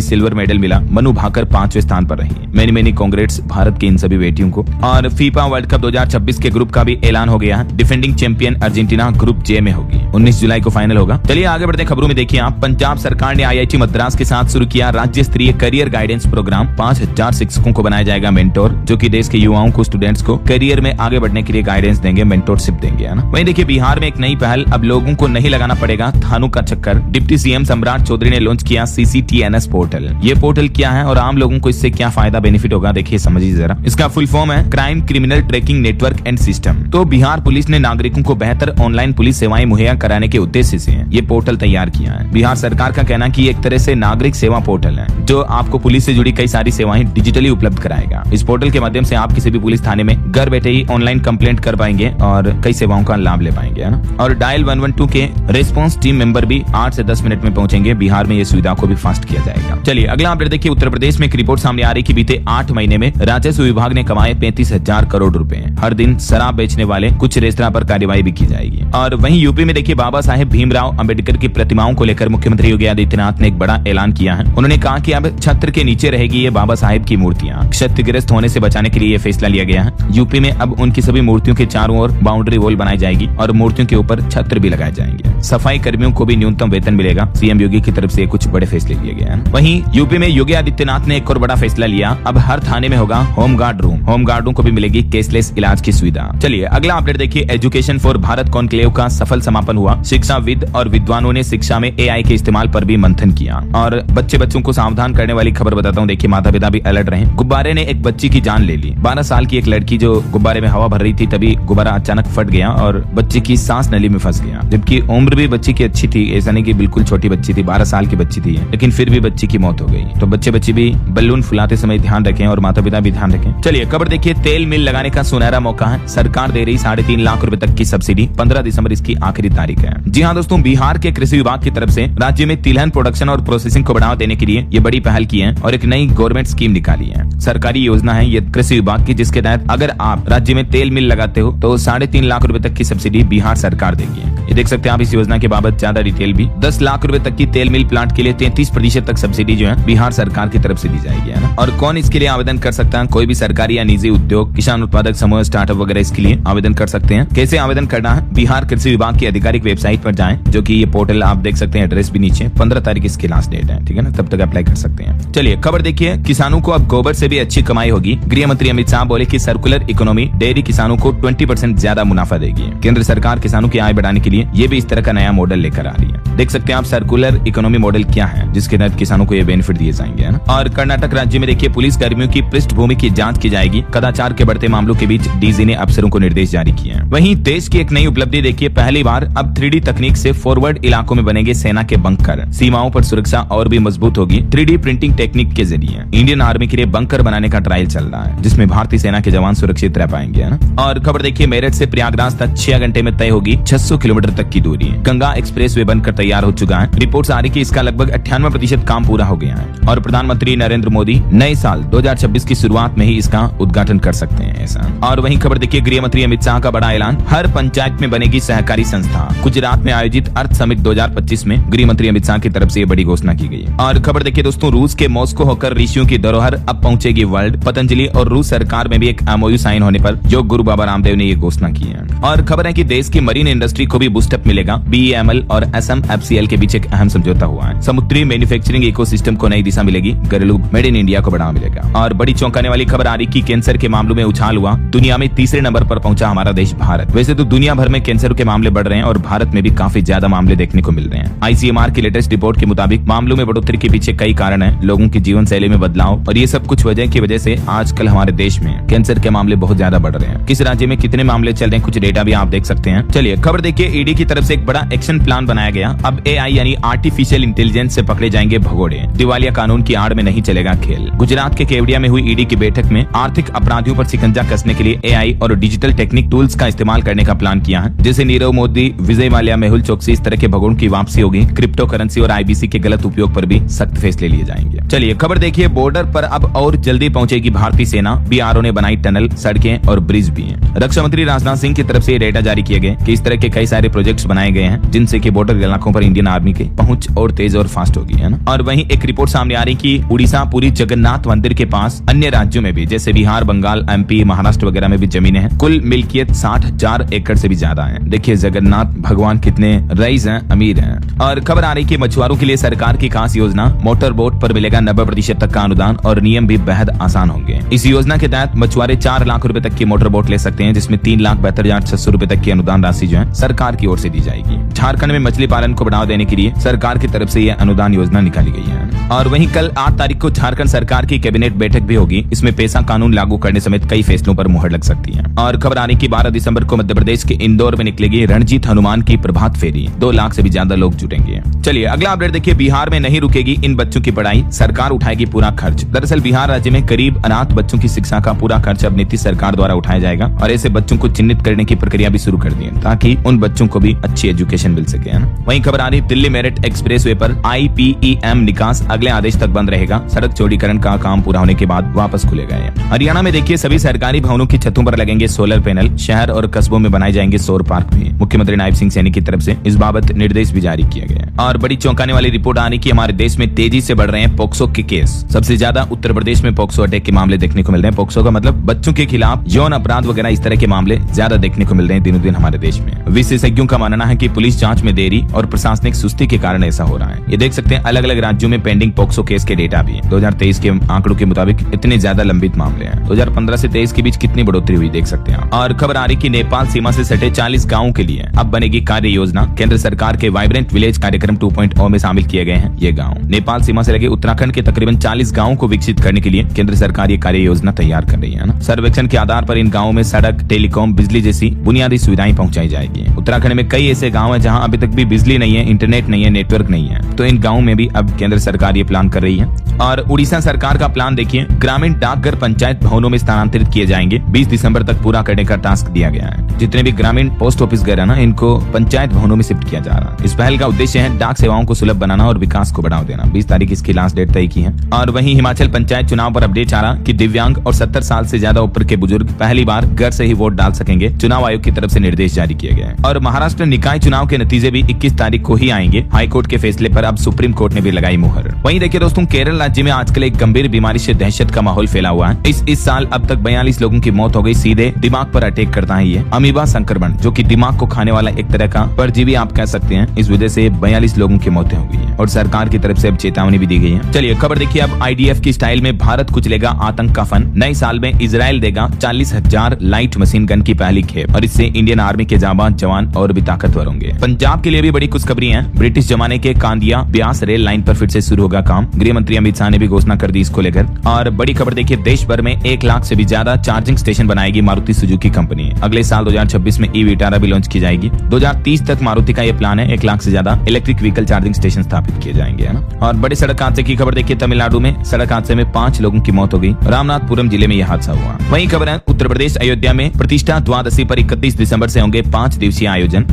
सिल्वर मेडल मिला। मनु भाकर 5वें स्थान पर रही। मेनी कांग्रेट्स भारत की इन सभी बेटियों को। और फीफा वर्ल्ड कप 2026 के ग्रुप का भी ऐलान हो गया है। डिफेंडिंग चैंपियन अर्जेंटीना ग्रुप जे में होगी। 19 जुलाई को फाइनल होगा। चलिए आगे बढ़ते हैं खबरों में। देखिए आप, पंजाब सरकार ने आईआईटी मद्रास के साथ शुरू किया राज्य स्तरीय करियर गाइडेंस प्रोग्राम। 5000 शिक्षकों को बनाया जाएगा मेंटोर, जो कि देश के युवाओं को, स्टूडेंट्स को करियर में आगे बढ़ने के लिए गाइडेंस देंगे, मेंटोरशिप देंगे, है ना। वहीं देखिए बिहार में एक नई पहल, अब लोगों को नहीं लगाना पड़ेगा थानों का चक्कर। डिप्टी सीएम सम्राट चौधरी ने लॉन्च किया CCTNS पोर्टल। ये पोर्टल क्या है और आम लोगों को इससे क्या फायदा बेनिफिट होगा, देखिए समझिए जरा। इसका फुल फॉर्म है crime criminal tracking network and system. तो बिहार पुलिस ने नागरिकों को बेहतर ऑनलाइन पुलिस सेवाएं मुहैया कराने के उद्देश्य से ये पोर्टल तैयार किया है। बिहार सरकार का कहना है कि एक तरह से नागरिक सेवा पोर्टल है जो आपको पुलिस से जुड़ी कई सारी सेवाएं डिजिटली उपलब्ध कराएगा। इस पोर्टल के माध्यम से आप किसी भी पुलिस थाने में घर बैठे ही ऑनलाइन कंप्लेंट कर पाएंगे और कई सेवाओं का लाभ ले पाएंगे, है ना। और डायल 112 के रेस्पॉन्स टीम मेंबर भी 8 से 10 मिनट में पहुंचेंगे। बिहार में ये सुविधा को भी फास्ट किया जाएगा। चलिए अगला अपडेट देखिए। उत्तर प्रदेश में एक रिपोर्ट सामने आ रही कि बीते 8 महीने में राजस्व विभाग ने कमाए 35,000 करोड़ रुपए। हर दिन शराब बेचने वाले कुछ रेस्तरां पर कार्रवाई भी की जाएगी। और वहीं यूपी में देखिए बाबा साहेब भीमराव अंबेडकर की प्रतिमाओं को लेकर मुख्यमंत्री योगी आदित्यनाथ ने एक बड़ा ऐलान किया है। उन्होंने कहा कि अब छत्र के नीचे रहेगी ये बाबा साहेब की मूर्तियां। क्षतिग्रस्त होने से बचाने के लिए ये फैसला लिया गया है। यूपी में अब उनकी सभी मूर्तियों के चारों ओर बाउंड्री वॉल बनाई जाएगी और मूर्तियों के ऊपर छत्र भी लगाए जाएंगे। सफाई कर्मियों को भी न्यूनतम वेतन मिलेगा। सीएम योगी की तरफ से कुछ बड़े फैसले लिए गए हैं। वहीं यूपी में योगी आदित्यनाथ ने एक और बड़ा फैसला लिया। अब हर थाने में होगा होमगार्ड रूम। होमगार्डों को भी मिलेगी कैशलेस इलाज की सुविधा। चलिए अगला अपडेट देखिए। एजुकेशन फॉर भारत कॉन्क्लेव का सफल समापन हुआ। शिक्षाविद और विद्वानों ने शिक्षा में AI के इस्तेमाल पर भी मंथन किया। और बच्चों को सावधान करने वाली खबर बताता हूँ। देखिए माता पिता भी अलर्ट रहे। गुब्बारे ने एक बच्ची की जान ले ली। 12 साल की एक लड़की जो गुब्बारे में हवा भर रही थी, तभी गुब्बारा अचानक फट गया और बच्ची की सांस नली में फंस गया। जबकि उम्र भी बच्ची की अच्छी थी, ऐसा नहीं कि बिल्कुल छोटी बच्ची थी, 12 साल की बच्ची थी, लेकिन फिर भी बच्ची की मौत हो गई। तो बच्चे भी बलून फुलाते समय ध्यान रखें और माता पिता भी ध्यान रखें। चलिए खबर देखिए। तेल मिल लगाने का सुनहरा मौका है। सरकार दे रही 3.5 लाख रुपए तक की सब्सिडी। 15 दिसंबर इसकी आखिरी तारीख है। जी हाँ दोस्तों, बिहार के कृषि विभाग की तरफ से राज्य में तिलहन प्रोडक्शन और प्रोसेसिंग को बढ़ावा देने के लिए ये बड़ी पहल की है और एक नई गवर्नमेंट स्कीम निकाली है। सरकारी योजना है ये कृषि विभाग की, जिसके तहत अगर आप राज्य में तेल मिल लगाते हो तो 3.5 लाख रुपए तक की सब्सिडी बिहार सरकार देगी। ये देख सकते हैं आप इस योजना के बाबत ज्यादा डिटेल भी। 10 लाख रुपए तक की तेल मिल प्लांट के लिए 33% तक सब्सिडी जो है बिहार सरकार की तरफ से दी जाएगी, है ना। और कौन इसके लिए आवेदन कर सकता है? कोई भी सरकारी या निजी उद्योग, किसान उत्पादक समूह, स्टार्टअप वगैरह इसके लिए आवेदन कर सकते हैं। कैसे आवेदन करना है? बिहार कृषि विभाग की आधिकारिक वेबसाइट पर जाएं, जो कि ये पोर्टल आप देख सकते हैं, एड्रेस भी नीचे। 15 तारीख इसकी लास्ट डेट है, ठीक है ना, तब तक अप्लाई कर सकते हैं। चलिए खबर देखिए। किसानों को अब गोबर से भी अच्छी कमाई होगी। गृह मंत्री अमित शाह बोले कि सर्कुलर इकोनॉमी डेयरी किसानों को 20% ज्यादा मुनाफा देगी। केंद्र सरकार किसानों की आय बढ़ाने के लिए ये भी इस तरह का नया मॉडल लेकर आ रही है। देख सकते हैं आप सर्कुलर इकोनॉमी मॉडल क्या है, जिसके तहत किसानों को ये बेनिफिट दिए जाएंगे, है ना। और कर्नाटक राज्य में देखिए पुलिस कर्मियों की पृष्ठभूमि की जांच की जाएगी। कदाचार के बढ़ते मामलों के बीच डीजी ने अफसरों को निर्देश जारी किए हैं। वहीं देश की एक नई उपलब्धि देखिए। पहली बार अब 3D तकनीक से फॉरवर्ड इलाकों में बनेंगे सेना के बंकर। सीमाओं पर सुरक्षा और भी मजबूत होगी 3D प्रिंटिंग टेक्निक के जरिए। इंडियन आर्मी के लिए बंकर बनाने का ट्रायल चल रहा है, जिसमें भारतीय सेना के जवान सुरक्षित रह पाएंगे, है ना। और खबर देखिए। मेरठ से प्रयागराज तक 6 घंटे में तय होगी 600 किलोमीटर तक की दूरी। गंगा एक्सप्रेसवे बनकर तैयार हो चुका है। रिपोर्ट्स आ रही कि इसका लगभग 98% काम पूरा हो गया है और प्रधानमंत्री नरेंद्र मोदी नए साल 2026 की शुरुआत में ही इसका उद्घाटन कर सकते हैं, ऐसा। और वहीं खबर देखिए। गृह मंत्री अमित शाह का बड़ा ऐलान। हर पंचायत में बनेगी सहकारी संस्था। गुजरात में आयोजित अर्थ समिट 2025 में गृह मंत्री अमित शाह की तरफ से बड़ी घोषणा की गई। और खबर देखिए दोस्तों। रूस के मॉस्को होकर ऋषियों की धरोहर अब पहुंचेगी वर्ल्ड। पतंजलि और रूस सरकार में भी एक MOU साइन होने पर योग गुरु बाबा रामदेव ने ये घोषणा की है। और खबर है कि देश की मरीन इंडस्ट्री को भी बूस्टअप मिलेगा। BEML और SMFCL के बीच एक अहम समझौता हुआ है। समुद्री मैन्युफैक्चरिंग इकोसिस्टम को नई दिशा मिलेगी। घरेलू मेड इन इंडिया को बढ़ावा मिलेगा। और बड़ी चौंकाने वाली खबर आ रही कि कैंसर के मामलों में उछाल हुआ। दुनिया में तीसरे नंबर पर पहुंचा हमारा देश भारत। वैसे तो दुनिया भर में कैंसर के मामले बढ़ रहे हैं और भारत में भी काफी ज्यादा मामले देखने को मिल रहे हैं। ICMR की लेटेस्ट रिपोर्ट के मुताबिक मामलों में बढ़ोतरी के पीछे कई कारण हैं। लोगों की जीवन शैली में बदलाव और ये सब कुछ वजह की वजह से आजकल हमारे देश में कैंसर के मामले बहुत ज्यादा बढ़ रहे हैं। किस राज्य में कितने मामले चल रहे हैं, कुछ डेटा भी आप देख सकते हैं। चलिए खबर देखिए। ईडी की तरफ से एक बड़ा एक्शन एक्शन प्लान बनाया गया। अब AI यानी आर्टिफिशियल इंटेलिजेंस से पकड़े जाएंगे भगोड़े। दिवालिया कानून की आड़ में नहीं चलेगा खेल। गुजरात के केवड़िया में हुई ईडी की बैठक में आर्थिक अपराधियों पर शिकंजा कसने के लिए AI और डिजिटल टेक्निक टूल्स का इस्तेमाल करने का प्लान किया है। जैसे नीरव मोदी, विजय माल्या, मेहुल चोकसी, इस तरह के भगोड़ों की वापसी होगी। क्रिप्टो करेंसी और IBC के गलत उपयोग पर भी सख्त फैसले लिए जाएंगे। चलिए खबर देखिए, बॉर्डर पर अब और जल्दी पहुंचेगी भारतीय सेना। BRO ने बनाई टनल, सड़कें और ब्रिज भी हैं। रक्षा मंत्री राजनाथ सिंह की तरफ से ये डेटा जारी किए गए कि इस तरह के कई सारे प्रोजेक्ट्स बनाए गए हैं जिनसे कि बॉर्डर इलाकों पर इंडियन आर्मी की पहुंच और तेज और फास्ट होगी, है ना। और वहीं एक रिपोर्ट सामने आ रही कि उड़ीसा पुरी जगन्नाथ मंदिर के पास अन्य राज्यों में भी जैसे बिहार, बंगाल, MP, महाराष्ट्र वगैरह में भी जमीनें हैं। कुल मिल्कियत 60,000 एकड़ से भी ज्यादा है। देखिए जगन्नाथ भगवान कितने रईस हैं, अमीर हैं। और खबर आ रही कि मछुआरों के लिए सरकार की खास योजना, मोटर बोट पर मिलेगा 90% तक का अनुदान और नियम भी बेहद आसान होंगे। इस योजना के तहत मछुआरे 4 लाख रुपए तक की मोटर बोट ले सकते हैं, जिसमें 3,72,600 रुपए तक की अनुदान राशि जो है सरकार की ओर से दी जाएगी। झारखंड में मछली पालन को बढ़ावा देने के लिए सरकार की तरफ से यह अनुदान योजना निकाली गई है। और वहीं कल 8 तारीख को झारखंड सरकार की कैबिनेट बैठक भी होगी। इसमें पेशा कानून लागू करने समेत कई फैसलों पर मुहर लग सकती है। और खबर आने की 12 दिसंबर को मध्य प्रदेश के इंदौर में निकलेगी रणजीत हनुमान की प्रभात फेरी। 2 लाख से भी ज्यादा लोग जुटेंगे। चलिए अगला अपडेट देखिए, बिहार में नहीं रुकेगी इन बच्चों की पढ़ाई, सरकार उठाएगी पूरा खर्च। दरअसल बिहार राज्य में करीब अनाथ बच्चों की शिक्षा का पूरा खर्च अब नीतीश सरकार द्वारा उठाया जाएगा और ऐसे बच्चों को चिन्हित करने की प्रक्रिया भी शुरू कर दी है ताकि उन बच्चों को भी अच्छी एजुकेशन मिल सके, है ना। वहीं खबर आ रही, दिल्ली मेरठ एक्सप्रेस वे पर IPEM निकास अगले आदेश तक बंद रहेगा। सड़क चौड़ीकरण का काम पूरा होने के बाद वापस खुलेगा। हरियाणा में देखिए सभी सरकारी भवनों की छतों पर लगेंगे सोलर पैनल। शहर और कस्बों में बनाए जाएंगे सौर पार्क भी। मुख्यमंत्री नायब सिंह सैनी की तरफ से इस बाबत निर्देश भी जारी किए गए। और बड़ी चौंकाने वाली रिपोर्ट आने की, हमारे देश में तेजी से बढ़ रहे हैं पोक्सो के केस। सबसे ज्यादा उत्तर प्रदेश में पोक्सो अटैक के मामले देखने को मिल रहे हैं। पोक्सो का मतलब बच्चों के खिलाफ यौन अपराध वगैरह, इस तरह के मामले ज्यादा देखने को मिल रहे हैं दिनों दिन हमारे देश में। विशेषज्ञों का मानना है कि पुलिस जांच में देरी और प्रशासनिक सुस्ती के कारण ऐसा हो रहा है। ये देख सकते हैं अलग अलग राज्यों में पेंडिंग पोक्सो केस के डेटा भी है। 2023 के आंकड़ों के मुताबिक इतने ज्यादा लंबित मामले हैं। 2015 से 23 के बीच कितनी बढ़ोतरी हुई देख सकते हैं। और खबर आ रही कि नेपाल सीमा से सटे 40 गाँवों के लिए अब बनेगी कार्य योजना। केंद्र सरकार के वाइब्रेंट विलेज कार्यक्रम 2.0 में शामिल किए गए हैं ये गाँव। नेपाल सीमा से लगे उत्तराखंड के तकरीबन 40 गाँवों को विकसित करने के लिए केंद्र सरकार ये कार्य योजना तैयार कर रही है ना। सर्वेक्षण के आधार पर इन गाँवों में सड़क, टेलीकॉम, बिजली जैसी बुनियादी सुविधाएं पहुंचाई जाएगी। उत्तराखंड में कई ऐसे गाँव हैं जहां अभी तक भी बिजली नहीं है, इंटरनेट नहीं है, नेटवर्क नहीं है। तो इन गाँवों में भी अब केंद्र सरकार ये प्लान कर रही है। और उड़ीसा सरकार का प्लान देखिए, ग्रामीण डाकघर पंचायत भवनों में स्थानांतरित किए जाएंगे। 20 दिसंबर तक पूरा करने का टास्क दिया गया है। जितने भी ग्रामीण पोस्ट ऑफिस घर है ना, इनको पंचायत भवनों में शिफ्ट किया जा रहा है। इस पहल का उद्देश्य है डाक सेवाओं को सुलभ बनाना और विकास को बढ़ावा देना। 20 तारीख इसकी लास्ट डेट तय की है। और वहीं हिमाचल पंचायत चुनाव पर अपडेट आ रहा कि दिव्यांग और 70 साल से ज्यादा ऊपर के बुजुर्ग पहली बार घर से ही वोट डाल सकेंगे। चुनाव आयोग की तरफ से निर्देश जारी किए गए। और महाराष्ट्र निकाय चुनाव के नतीजे भी 21 तारीख को ही आएंगे। हाईकोर्ट के फैसले पर अब सुप्रीम कोर्ट ने भी लगाई मुहर। वहीं देखिए दोस्तों, केरल राज्य में आजकल एक गंभीर बीमारी से दहशत का माहौल फैला हुआ है। इस साल अब तक 42 लोगों की मौत हो गई। सीधे दिमाग पर अटैक करता है ये अमीबा संक्रमण, जो कि दिमाग को खाने वाला एक तरह का परजीवी आप कह सकते हैं। इस वजह से 42 लोगों की मौतें हो गई है और सरकार की तरफ से अब चेतावनी भी दी गई है। चलिए खबर देखिए, अब IDF की स्टाइल में भारत कुचलेगा आतंक का फन। नए साल में इजराइल देगा 40,000 लाइट मशीन गन की पहली खेप और इससे इंडियन आर्मी के जाबाज जवान और भी ताकतवर होंगे। पंजाब के लिए भी बड़ी खुशखबरी है। ब्रिटिश जमाने के कांदिया ब्यास रेल लाइन पर फिर से शुरू होगा काम। गृह मंत्री अमित शाह ने भी घोषणा कर दी इसको लेकर। और बड़ी खबर देखिए, देश भर में 1 लाख से भी ज्यादा चार्जिंग स्टेशन बनाएगी मारुति सुजुकी कंपनी। अगले साल 2026 में ई-विटारा भी लॉन्च की जाएगी। 2030 तक मारुति का यह प्लान है 1 लाख से ज्यादा इलेक्ट्रिक व्हीकल चार्जिंग स्टेशन स्थापित किए जाएंगे, है ना। और बड़े सड़क हादसे की खबर देखिए, तमिलनाडु में सड़क हादसे में 5 लोगों की मौत हो गई। रामनाथपुरम जिले में यह हादसा हुआ। वहीं खबर है उत्तर प्रदेश अयोध्या में प्रतिष्ठा द्वादशी पर 31 दिसंबर से होंगे 5 दिवसीय आयोजन।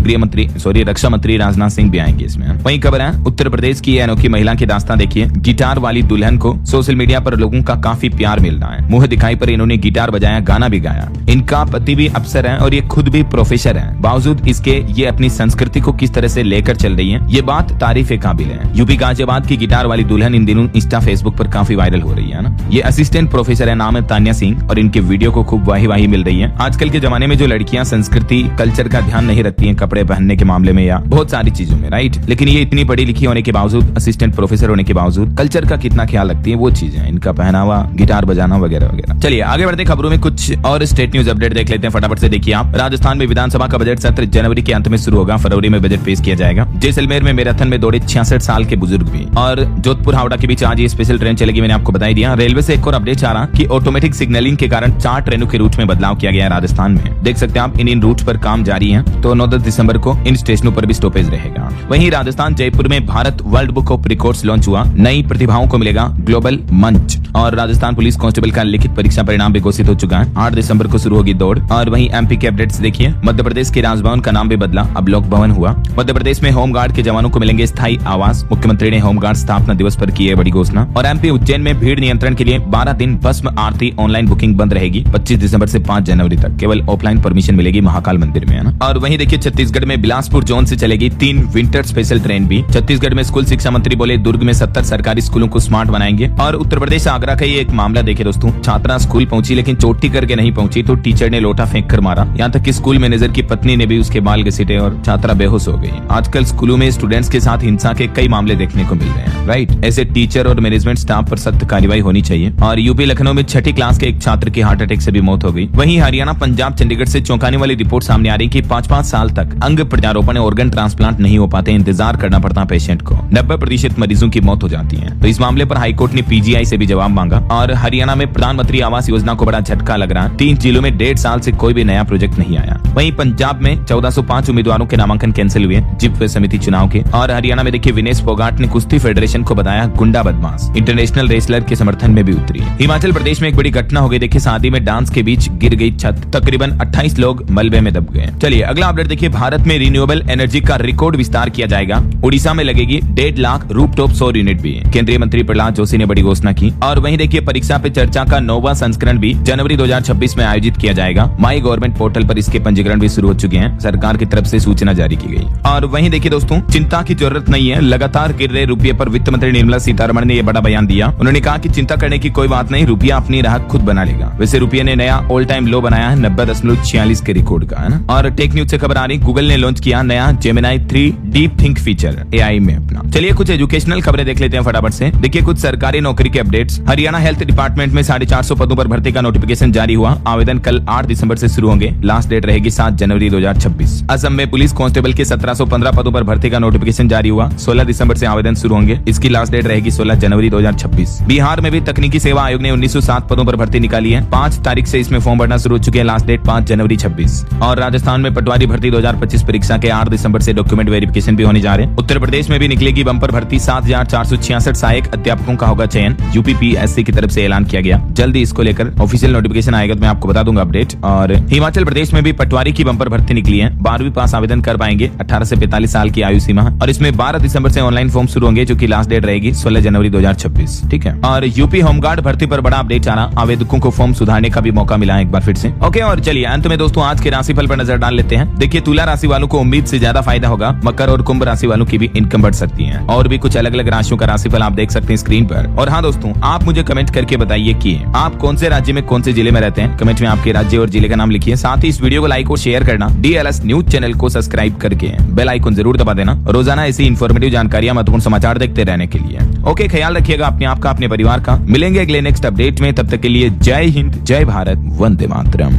रक्षा मंत्री राजनाथ सिंह भी आएंगे इसमें। वहीं खबर है उत्तर प्रदेश की अनोखी महिला की दास्तां देखिए। गिटार वाली दुल्हन को सोशल मीडिया पर लोगों का काफी प्यार मिल रहा है। मुंह दिखाई पर इन्होंने गिटार बजाया, गाना भी गाया। इनका पति भी अफसर है और ये खुद भी प्रोफेसर है। बावजूद इसके ये अपनी संस्कृति को किस तरह से लेकर चल रही है, ये बात तारीफ के काबिल है। यूपी गाजियाबाद की गिटार वाली दुल्हन इन दिनों इंस्टा फेसबुक पर काफी वायरल हो रही है ना। ये असिस्टेंट प्रोफेसर है, नाम है तान्या सिंह और इनके वीडियो को खूब वाही मिल रही है। आजकल के जमाने में जो लड़कियां संस्कृति कल्चर का ध्यान नहीं रखती हैं कपड़े पहनने के मामले में या बहुत सारी चीजों में, राइट। लेकिन ये इतनी पढ़ी लिखी होने के बावजूद, असिस्टेंट प्रोफेसर होने के बावजूद कल्चर का कितना का ख्याल रखती है, वो चीजें, इनका पहनावा, गिटार बजाना वगैरह वगैरह। चलिए आगे बढ़ते खबरों में कुछ और स्टेट न्यूज अपडेट देख लेते हैं, फटाफट से देखिए आप। राजस्थान में विधानसभा का बजट सत्र जनवरी के अंत में शुरू होगा, फरवरी में बजट पेश किया जाएगा। जैसलमेर में मैराथन में दौड़े 66 साल के बुजुर्ग भी। और जोधपुर हावड़ा के बीच आज ये स्पेशल ट्रेन चलेगी, मैंने आपको बता दिया। रेलवे से एक और अपडेट आ रहा कि ऑटोमेटिक सिग्नलिंग के कारण 4 ट्रेनों के रूट में बदलाव किया गया है राजस्थान में। देख सकते हैं आप, इन रूट पर काम जारी है, तो 9-10 दिसंबर को इन स्टेशनों पर भी स्टॉपेज रहेगा। वहीं राजस्थान जयपुर में Bharat world book of records launch हुआ, नई प्रतिभाओं को मिलेगा ग्लोबल मंच। और राजस्थान पुलिस कांस्टेबल का लिखित परीक्षा परिणाम भी घोषित हो चुका है, 8 दिसंबर को शुरू होगी दौड़। और वहीं एमपी के अपडेट्स देखिए, मध्य प्रदेश के राजभवन का नाम भी बदला, अब लोक भवन हुआ। मध्य प्रदेश में होमगार्ड के जवानों को मिलेंगे स्थायी आवास, मुख्यमंत्री ने होमगार्ड स्थापना दिवस पर की है बड़ी घोषणा। और एमपी उज्जैन में भीड़ नियंत्रण के लिए 12 दिन भस्म आरती ऑनलाइन बुकिंग बंद रहेगी, 25 दिसंबर से 5 जनवरी तक केवल ऑफलाइन परमिशन मिलेगी महाकाल मंदिर में, है ना। और वहीं देखिए छत्तीसगढ़ में बिलासपुर जोन से चलेगी 3 विंटर स्पेशल ट्रेन भी। छत्तीसगढ़ में स्कूल शिक्षा मंत्री बोले दुर्ग में 70 सरकारी स्कूलों को स्मार्ट बनाएंगे। और उत्तर प्रदेश आगरा का ये एक मामला देखिए दोस्तों, छात्रा स्कूल पहुंची लेकिन चोटी करके नहीं पहुंची, तो टीचर ने लोटा फेंक कर मारा। यहाँ तक कि स्कूल मैनेजर की पत्नी ने भी उसके बाल घसीटे और छात्रा बेहोश हो गई। आजकल स्कूलों में स्टूडेंट्स के साथ हिंसा के कई मामले देखने को मिल रहे हैं, राइट। ऐसे टीचर और मैनेजमेंट स्टाफ पर सख्त कार्रवाई होनी चाहिए। और यूपी लखनऊ में 6ठी क्लास के एक छात्र की हार्ट अटैक से भी मौत हो गई। वहीं हरियाणा, पंजाब, चंडीगढ़ से चौंकाने वाली रिपोर्ट सामने आ रही कि 5-5 साल तक अंग प्रत्यारोपण ऑर्गन ट्रांसप्लांट नहीं हो पाते, इंतजार करना पड़ता पेशेंट को। 90% मरीजों की मौत हो जाती है। तो इस मामले पर हाईकोर्ट ने पीजीआई से भी जवाब मांगा। और हरियाणा में प्रधानमंत्री आवास योजना को बड़ा झटका लग रहा है, 3 जिलों में 1.5 साल से कोई भी नया प्रोजेक्ट नहीं आया। वहीं पंजाब में 1405 उम्मीदवारों के नामांकन कैंसिल हुए जिप समिति चुनाव के। और हरियाणा में देखिए विनेश फोगाट ने कुश्ती फेडरेशन को बताया गुंडा बदमाश, इंटरनेशनल रेसलर के समर्थन में भी उतरी। हिमाचल प्रदेश में एक बड़ी घटना हो गई, देखिए शादी में डांस के बीच गिर गई छत, तकरीबन 28 लोग मलबे में दब गए। चलिए अगला अपडेट देखिए, भारत में रिन्यूएबल एनर्जी का रिकॉर्ड विस्तार किया जाएगा, उड़ीसा में लगेगी 1.5 लाख रूफटॉप सौर यूनिट भी। केंद्रीय मंत्री प्रहलाद जोशी ने बड़ी घोषणा की। और वहीं देखिए परीक्षा पे चर्चा का 9वां संस्करण भी जनवरी 2026 में आयोजित किया जाएगा। माई गवर्नमेंट पोर्टल पर इसके पंजीकरण भी शुरू हो चुके हैं, सरकार की तरफ से सूचना जारी की गई। और वहीं देखिए दोस्तों, चिंता की जरूरत नहीं है, लगातार गिर रहे रुपये पर वित्त मंत्री निर्मला सीतारमण ने यह बड़ा बयान दिया। उन्होंने कहा कि चिंता करने की कोई बात नहीं, रुपया अपनी राह खुद बना लेगा। वैसे रुपये ने नया ऑल टाइम लो बनाया है 90.46 के रिकॉर्ड का, है ना। और टेक न्यूज से खबर आ रही, गूगल ने लॉन्च किया नया Gemini 3 deep think feature AI में अपना। चलिए कुछ एजुकेशनल खबरें देख लेते हैं फटाफट से। देखिए कुछ सरकारी नौकरी के अपडेट्स। हरियाणा हेल्थ डिपार्टमेंट में 450 पदों पर भर्ती का नोटिफिकेशन जारी हुआ, आवेदन कल 8 दिसंबर से शुरू होंगे, लास्ट डेट रहेगी 7 जनवरी 2026। असम में पुलिस कांस्टेबल के 1715 पदों पर भर्ती का नोटिफिकेशन जारी हुआ, 16 दिसंबर से आवेदन शुरू होंगे, इसकी लास्ट डेट रहेगी 16 जनवरी 2026। बिहार में भी तकनीकी सेवा आयोग ने 1907 पदों पर भर्ती निकाली है, 5 तारीख से इसमें फॉर्म भरना शुरू हो चुके हैं, लास्ट डेट 5 जनवरी 26। और राजस्थान में पटवारी भर्ती 2025 परीक्षा के 8 दिसंबर से डॉक्यूमेंट वेरिफिकेशन भी होने जा रहे हैं। उत्तर प्रदेश में भी निकलेगी बंपर भर्ती, 7466 सहायक अध्यापकों का होगा चयन, यूपीपीएससी की तरफ से ऐलान किया गया। जल्दी इसको लेकर ऑफिशियल नोटिफिकेशन आएगा तो मैं आपको बता दूंगा अपडेट। और हिमाचल प्रदेश में भी पटवारी की बंपर भर्ती निकली है, 12वीं पास आवेदन कर पाएंगे, 18 से 45 साल की आयु सीमा है। और इसमें 12 दिसंबर से ऑनलाइन फॉर्म शुरू होंगे, जो की लास्ट डेट रहेगी 16 जनवरी 2026। ठीक है। और यूपी होमगार्ड भर्ती पर बड़ा अपडेट आना, आवेदकों को फॉर्म सुधारने का भी मौका मिला है एक बार फिर से। ओके, और चलिए अंत में दोस्तों आज के राशिफल पर नजर डाल लेते हैं। देखिए तुला राशि वालों को उम्मीद से ज्यादा फायदा होगा, मकर और कुंभ राशि वालों की भी इनकम बढ़ सकती है। और भी कुछ अलग अलग राशियों का राशिफल आप देख सकते हैं स्क्रीन पर। और हाँ दोस्तों, आप मुझे कमेंट करके बताइए कि आप कौन से राज्य में कौन से जिले में रहते हैं। कमेंट में आपके राज्य और जिले का नाम लिखिए। साथ ही इस वीडियो को लाइक और शेयर करना, DLS न्यूज चैनल को सब्सक्राइब करके बेल आइकन जरूर दबा देना, रोजाना ऐसी इन्फॉर्मेटिव जानकारियां, महत्वपूर्ण समाचार देखते रहने के लिए। ओके, ख्याल रखिएगा अपने आप का, अपने परिवार का। मिलेंगे अगले नेक्स्ट अपडेट में, तब तक के लिए जय हिंद, जय भारत, वंदे मातरम।